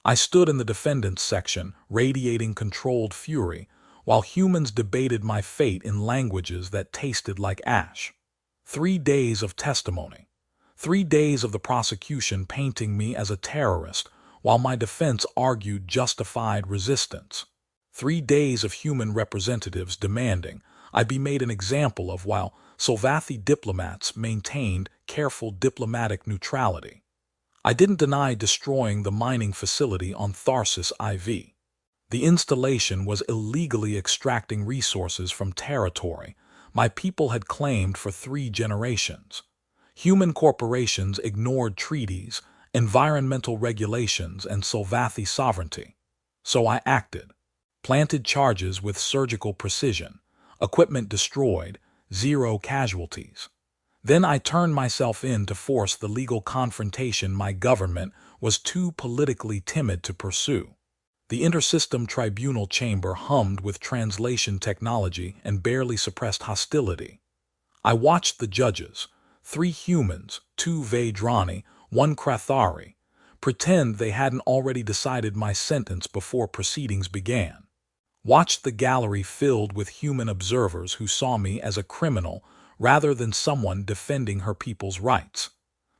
I stood in the defendant's section, radiating controlled fury, while humans debated my fate in languages that tasted like ash. 3 days of testimony. 3 days of the prosecution painting me as a terrorist, while my defense argued justified resistance. 3 days of human representatives demanding I be made an example of while Solvathi diplomats maintained careful diplomatic neutrality. I didn't deny destroying the mining facility on Tharsis IV. The installation was illegally extracting resources from territory my people had claimed for 3 generations. Human corporations ignored treaties, environmental regulations, and Solvathi sovereignty. So I acted. Planted charges with surgical precision, equipment destroyed, 0 casualties. Then I turned myself in to force the legal confrontation my government was too politically timid to pursue. The intersystem tribunal chamber hummed with translation technology and barely suppressed hostility. I watched the judges, 3 humans, 2 Vedrani, 1 Krathari, pretend they hadn't already decided my sentence before proceedings began. Watched the gallery filled with human observers who saw me as a criminal rather than someone defending her people's rights.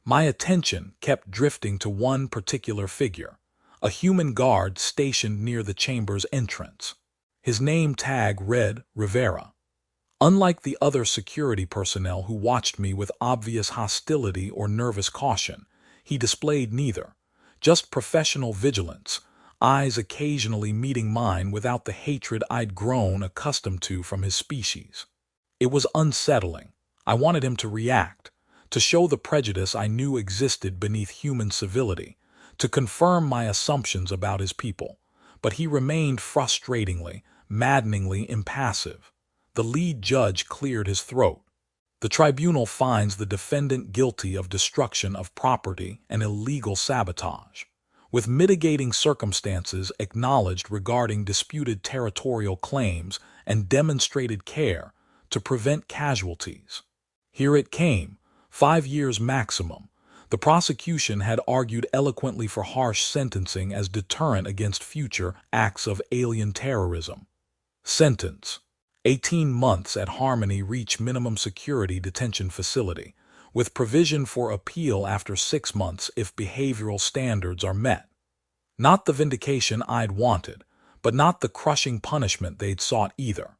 My attention kept drifting to one particular figure, a human guard stationed near the chamber's entrance. His name tag read Rivera. Unlike the other security personnel who watched me with obvious hostility or nervous caution, he displayed neither, just professional vigilance, eyes occasionally meeting mine without the hatred I'd grown accustomed to from his species. It was unsettling. I wanted him to react, to show the prejudice I knew existed beneath human civility, to confirm my assumptions about his people, but he remained frustratingly, maddeningly impassive. The lead judge cleared his throat. The tribunal finds the defendant guilty of destruction of property and illegal sabotage, with mitigating circumstances acknowledged regarding disputed territorial claims and demonstrated care to prevent casualties. Here it came, 5 years maximum. The prosecution had argued eloquently for harsh sentencing as deterrent against future acts of alien terrorism. Sentence: 18 months at Harmony Reach Minimum Security Detention Facility, with provision for appeal after 6 months if behavioral standards are met. Not the vindication I'd wanted, but not the crushing punishment they'd sought either.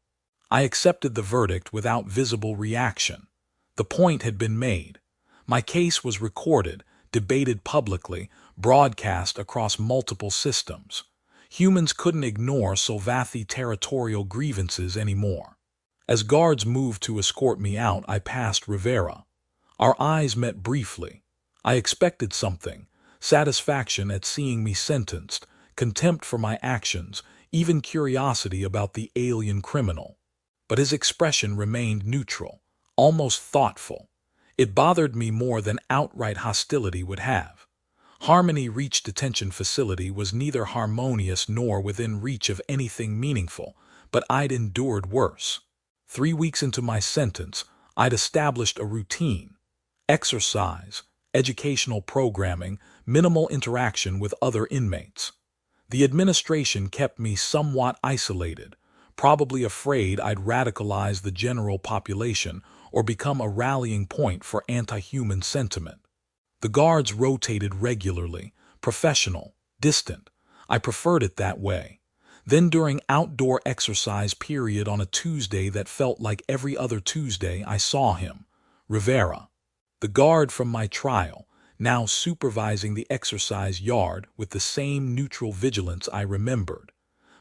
I accepted the verdict without visible reaction. The point had been made. My case was recorded, debated publicly, broadcast across multiple systems. Humans couldn't ignore Solvathi territorial grievances anymore. As guards moved to escort me out, I passed Rivera. Our eyes met briefly. I expected something: satisfaction at seeing me sentenced, contempt for my actions, even curiosity about the alien criminal. But his expression remained neutral, almost thoughtful. It bothered me more than outright hostility would have. Harmony Reach Detention Facility was neither harmonious nor within reach of anything meaningful, but I'd endured worse. 3 weeks into my sentence, I'd established a routine: exercise, educational programming, minimal interaction with other inmates. The administration kept me somewhat isolated, probably afraid I'd radicalize the general population or become a rallying point for anti-human sentiment. The guards rotated regularly, professional, distant. I preferred it that way. Then during outdoor exercise period on a Tuesday that felt like every other Tuesday, I saw him, Rivera, the guard from my trial, now supervising the exercise yard with the same neutral vigilance I remembered.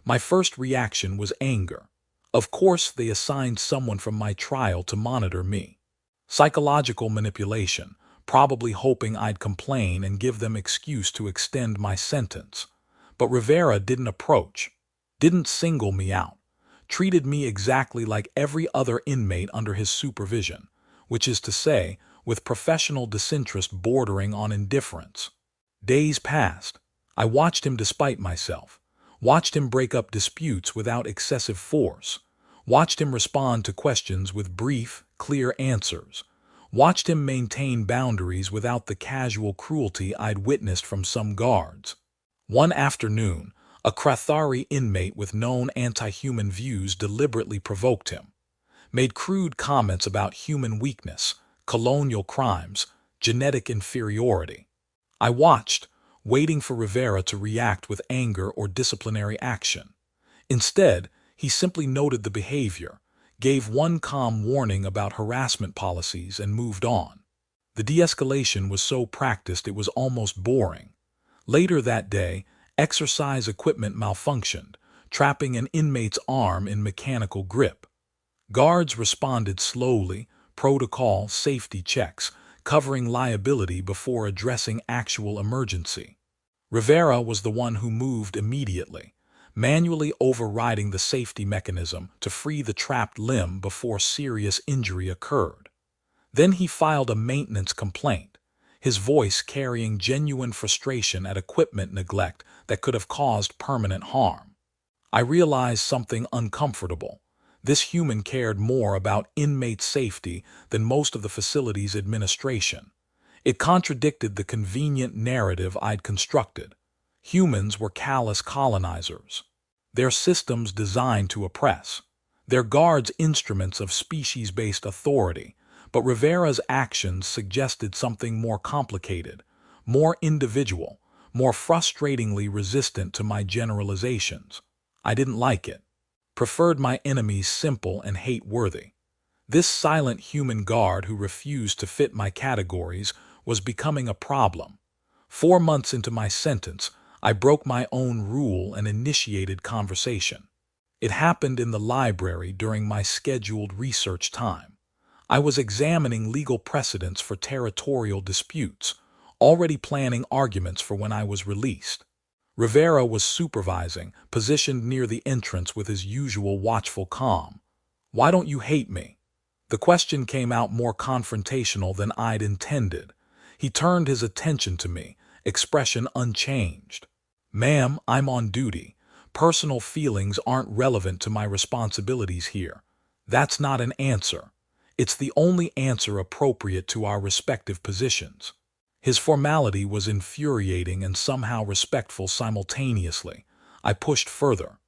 My first reaction was anger. Of course, they assigned someone from my trial to monitor me. Psychological manipulation, probably hoping I'd complain and give them excuse to extend my sentence. But Rivera didn't approach, didn't single me out, treated me exactly like every other inmate under his supervision, which is to say, with professional disinterest bordering on indifference. Days passed. I watched him despite myself. Watched him break up disputes without excessive force. Watched him respond to questions with brief, clear answers. Watched him maintain boundaries without the casual cruelty I'd witnessed from some guards. One afternoon, a Krathari inmate with known anti-human views deliberately provoked him, made crude comments about human weakness, colonial crimes, genetic inferiority. I watched, waiting for Rivera to react with anger or disciplinary action. Instead, he simply noted the behavior, gave one calm warning about harassment policies, and moved on. The de-escalation was so practiced it was almost boring. Later that day, exercise equipment malfunctioned, trapping an inmate's arm in mechanical grip. Guards responded slowly, protocol, safety checks, covering liability before addressing actual emergency. Rivera was the one who moved immediately, manually overriding the safety mechanism to free the trapped limb before serious injury occurred. Then he filed a maintenance complaint, his voice carrying genuine frustration at equipment neglect that could have caused permanent harm. I realized something uncomfortable. This human cared more about inmate safety than most of the facility's administration. It contradicted the convenient narrative I'd constructed. Humans were callous colonizers, their systems designed to oppress, their guards instruments of species-based authority. But Rivera's actions suggested something more complicated, more individual, more frustratingly resistant to my generalizations. I didn't like it. Preferred my enemies simple and hate-worthy. This silent human guard who refused to fit my categories was becoming a problem. 4 months into my sentence, I broke my own rule and initiated conversation. It happened in the library during my scheduled research time. I was examining legal precedents for territorial disputes, already planning arguments for when I was released. Rivera was supervising, positioned near the entrance with his usual watchful calm. "Why don't you hate me?" The question came out more confrontational than I'd intended. He turned his attention to me, expression unchanged. "Ma'am, I'm on duty. Personal feelings aren't relevant to my responsibilities here." That's not an answer. It's the only answer appropriate to our respective positions. His formality was infuriating and somehow respectful simultaneously. I pushed further.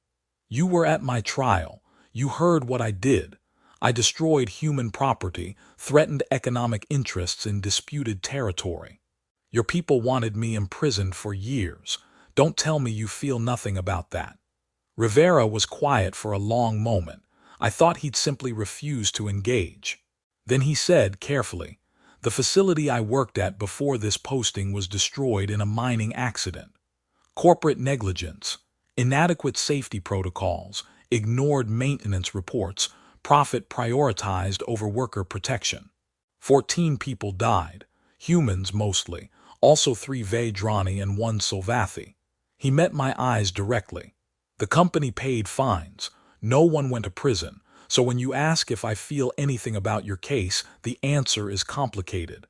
"You were at my trial. You heard what I did. I destroyed human property, threatened economic interests in disputed territory. Your people wanted me imprisoned for years. Don't tell me you feel nothing about that." Rivera was quiet for a long moment. I thought he'd simply refuse to engage. Then he said carefully, "The facility I worked at before this posting was destroyed in a mining accident. Corporate negligence, inadequate safety protocols, ignored maintenance reports, profit prioritized over worker protection. 14 people died, humans mostly, also 3 Vajrani and 1 Solvathi." He met my eyes directly. "The company paid fines. No one went to prison. So when you ask if I feel anything about your case, the answer is complicated.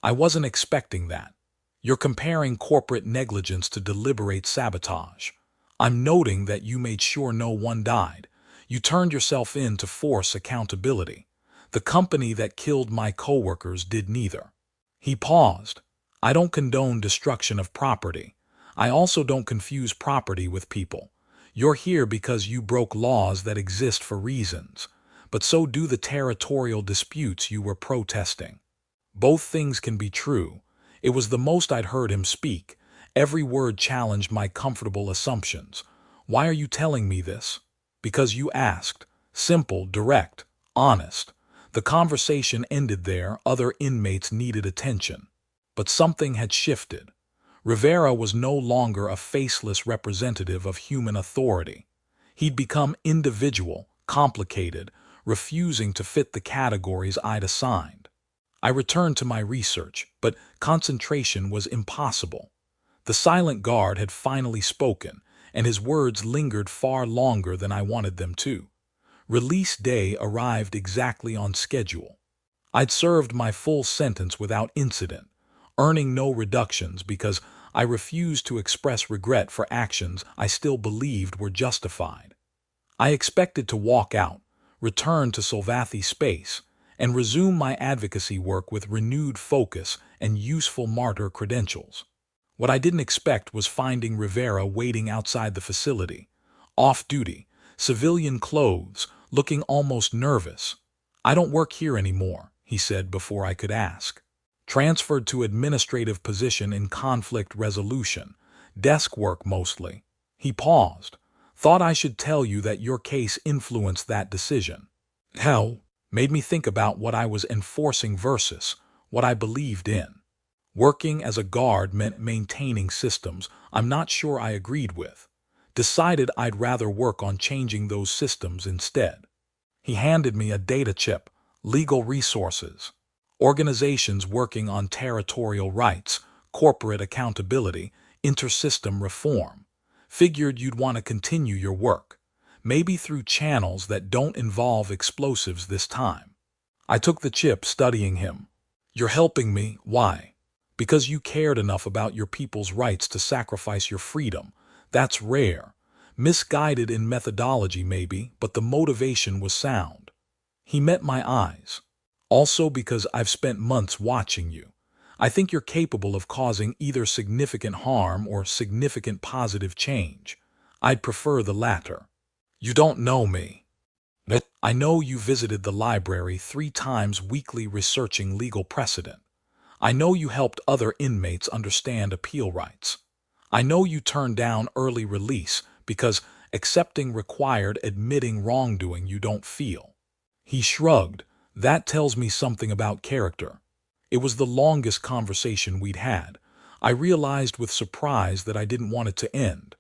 I wasn't expecting that. You're comparing corporate negligence to deliberate sabotage. I'm noting that you made sure no one died. You turned yourself in to force accountability. The company that killed my coworkers did neither." He paused. "I don't condone destruction of property. I also don't confuse property with people. You're here because you broke laws that exist for reasons, but so do the territorial disputes you were protesting." Both things can be true. It was the most I'd heard him speak. Every word challenged my comfortable assumptions. "Why are you telling me this?" "Because you asked." Simple, direct, honest. The conversation ended there. Other inmates needed attention. But something had shifted. Rivera was no longer a faceless representative of human authority. He'd become individual, complicated, refusing to fit the categories I'd assigned. I returned to my research, but concentration was impossible. The silent guard had finally spoken, and his words lingered far longer than I wanted them to. Release day arrived exactly on schedule. I'd served my full sentence without incident, earning no reductions because I refused to express regret for actions I still believed were justified. I expected to walk out, return to Solvathi space, and resume my advocacy work with renewed focus and useful martyr credentials. What I didn't expect was finding Rivera waiting outside the facility, off duty, civilian clothes, looking almost nervous. "I don't work here anymore," he said before I could ask. "Transferred to administrative position in conflict resolution. Desk work mostly." He paused. "Thought I should tell you that your case influenced that decision." Hell, made me think about what I was enforcing versus what I believed in. Working as a guard meant maintaining systems I'm not sure I agreed with. Decided I'd rather work on changing those systems instead. He handed me a data chip, legal resources, organizations working on territorial rights, corporate accountability, intersystem reform. Figured you'd want to continue your work, maybe through channels that don't involve explosives this time. I took the chip, studying him. "You're helping me. Why?" "Because you cared enough about your people's rights to sacrifice your freedom. That's rare. Misguided in methodology maybe, but the motivation was sound." He met my eyes. "Also because I've spent months watching you. I think you're capable of causing either significant harm or significant positive change. I'd prefer the latter." "You don't know me." "I know you visited the library 3 times weekly researching legal precedent. I know you helped other inmates understand appeal rights. I know you turned down early release because accepting required admitting wrongdoing you don't feel." He shrugged. "That tells me something about character." It was the longest conversation we'd had. I realized with surprise that I didn't want it to end.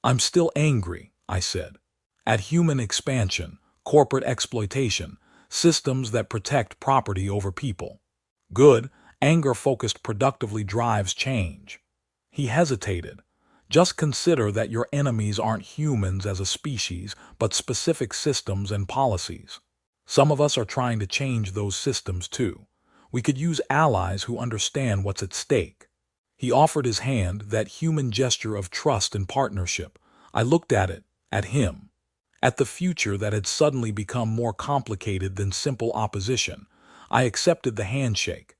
"I'm still angry," I said, "at human expansion, corporate exploitation, systems that protect property over people." "Good. Anger-focused productively drives change." He hesitated. "Just consider that your enemies aren't humans as a species, but specific systems and policies. Some of us are trying to change those systems too. We could use allies who understand what's at stake." He offered his hand, that human gesture of trust and partnership. I looked at it, at him, at the future that had suddenly become more complicated than simple opposition. I accepted the handshake.